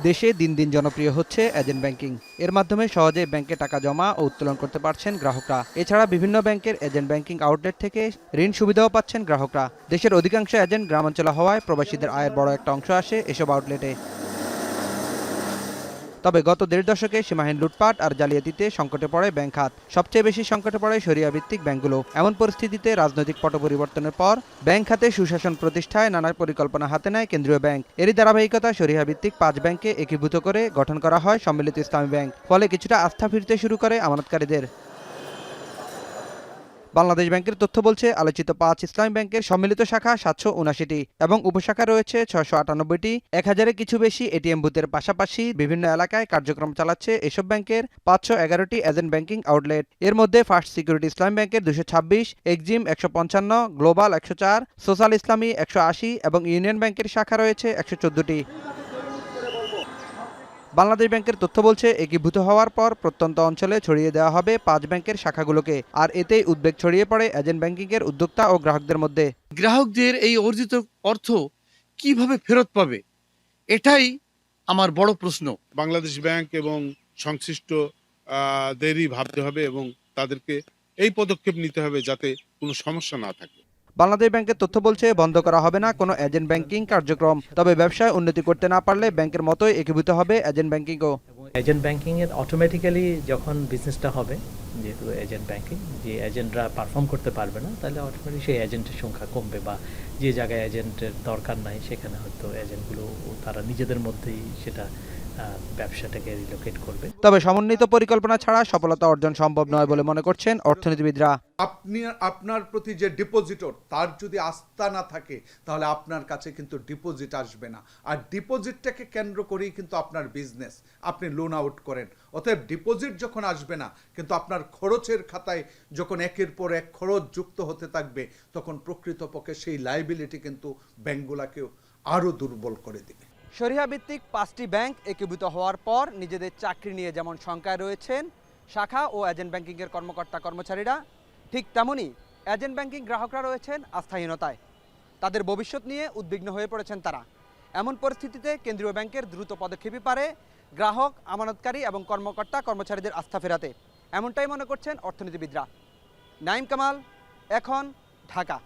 দেশে দিন দিন জনপ্রিয় হচ্ছে এজেন্ট ব্যাংকিং। এর মাধ্যমে সহজে ব্যাংকে টাকা জমা ও উত্তোলন করতে পারছেন গ্রাহকরা। এছাড়া বিভিন্ন ব্যাংকের এজেন্ট ব্যাংকিং আউটলেট থেকে ঋণ সুবিধাও পাচ্ছেন গ্রাহকরা। দেশের অধিকাংশ এজেন্ট গ্রামাঞ্চলে হওয়ায় প্রবাসীদের আয়ের বড় একটা অংশ আসে এসব আউটলেটে। তবে গত দেড় দশকে সীমাহীন লুটপাট আর জালিয়াতিতে সংকটে পড়ে ব্যাংক খাত। সবচেয়ে বেশি সংকটে পড়ে শরিয়া ভিত্তিক ব্যাংকগুলো। এমন পরিস্থিতিতে রাজনৈতিক পট পরিবর্তনের পর ব্যাংক খাতে সুশাসন প্রতিষ্ঠায় নানা পরিকল্পনা হাতে নেয় কেন্দ্রীয় ব্যাংক। এরই ধারাবাহিকতা শরিয়া ভিত্তিক 5 ব্যাংকে একীভূত করে গঠন করা হয় সম্মিলিত ইসলামী ব্যাংক। ফলে কিছুটা আস্থা ফিরতে শুরু করে আমানতকারীদের। বাংলাদেশ ব্যাংকের তথ্য বলছে, আলোচিত 5 ইসলামী ব্যাংকের সম্মিলিত শাখা 779টি এবং উপশাখা রয়েছে 698টি। 1000-এর কিছু বেশি এটিএম বুথের পাশাপাশি বিভিন্ন এলাকায় কার্যক্রম চালাচ্ছে এসব ব্যাংকের 511টি এজেন্ট ব্যাংকিং আউটলেট। এর মধ্যে ফার্স্ট সিকিউরিটি ইসলামী ব্যাংকের 226, এক্সিম 155, গ্লোবাল 104, সোশ্যাল ইসলামী 180 এবং ইউনিয়ন ব্যাংকের শাখা রয়েছে 114টি। বাংলাদেশ ব্যাংকের তথ্য বলছে, একীভূত হওয়ার পর প্রত্যন্ত অঞ্চলে ছড়িয়ে দেওয়া হবে 5 ব্যাংকের শাখাগুলোকে। আর এতেই উদ্বেগ ছড়িয়ে পড়ে এজেন্ট ব্যাংকিংয়ের উদ্যোক্তা ও গ্রাহকদের মধ্যে। গ্রাহকদের এই অর্জিত অর্থ কিভাবে ফেরত পাবে, এটাই আমার বড় প্রশ্ন। বাংলাদেশ ব্যাংক এবং সংশ্লিষ্ট দেরই ভাবতে হবে এবং তাদেরকে এই পদক্ষেপ নিতে হবে যাতে কোনো সমস্যা না থাকে। বাংলাদেশ ব্যাংকের তথ্য বলছে, বন্ধ করা হবে না কোনো এজেন্ট ব্যাংকিং কার্যক্রম। তবে ব্যবসায় উন্নতি করতে না পারলে ব্যাংকের মতোই একীভূত হবে এজেন্ট ব্যাংকিংও। এজেন্ট ব্যাংকিং এর অটোমেটিক্যালি যখন বিজনেসটা হবে, যেহেতু এজেন্ট ব্যাংকিং, যে এজেন্টরা পারফর্ম করতে পারবে না, তাহলে অটোমেটিক সেই এজেন্টের সংখ্যা কমবে, বা যে জায়গায় এজেন্টের দরকার নাই সেখানে হয়তো এজেন্টগুলো তারা নিজেদের মধ্যেই সেটা ব্যবসাটাকে রিলোকেট করবে। তবে সমন্বিত পরিকল্পনা ছাড়া সফলতা অর্জন সম্ভব নয় বলে মনে করছেন অর্থনীতিবিদরা। আপনার প্রতি যে ডিপোজিটর, তার যদি আস্থা না থাকে তাহলে আপনার কাছে কিন্তু ডিপোজিট আসবে না। আর ডিপোজিটটাকে কেন্দ্র করেই কিন্তু আপনার বিজনেস, আপনি লোন আউট করেন। অতএব ডিপোজিট যখন আসবে না, কিন্তু আপনার খরচের খাতায় যখন একের পর এক খরচ যুক্ত হতে থাকবে, তখন প্রকৃতপক্ষে সেই লায়াবিলিটি কিন্তু ব্যাংকগুলোকেও আরও দুর্বল করে দেবে। শরিয়া ভিত্তিক 5টি ব্যাংক একীভূত হওয়ার পর নিজেদের চাকরি নিয়ে যেমন শঙ্কায় রয়েছেন শাখা ও এজেন্ট ব্যাংকিংয়ের কর্মকর্তা কর্মচারীরা, ঠিক তেমনই এজেন্ট ব্যাংকিং গ্রাহকরা রয়েছেন আস্থাহীনতায়। তাদের ভবিষ্যৎ নিয়ে উদ্বিগ্ন হয়ে পড়েছেন তারা। এমন পরিস্থিতিতে কেন্দ্রীয় ব্যাংকের দ্রুত পদক্ষেপই পারে গ্রাহক, আমানতকারী এবং কর্মকর্তা কর্মচারীদের আস্থা ফেরাতে। এমনটাই মনে করছেন অর্থনীতিবিদরা। নাইম কামাল, এখন, ঢাকা।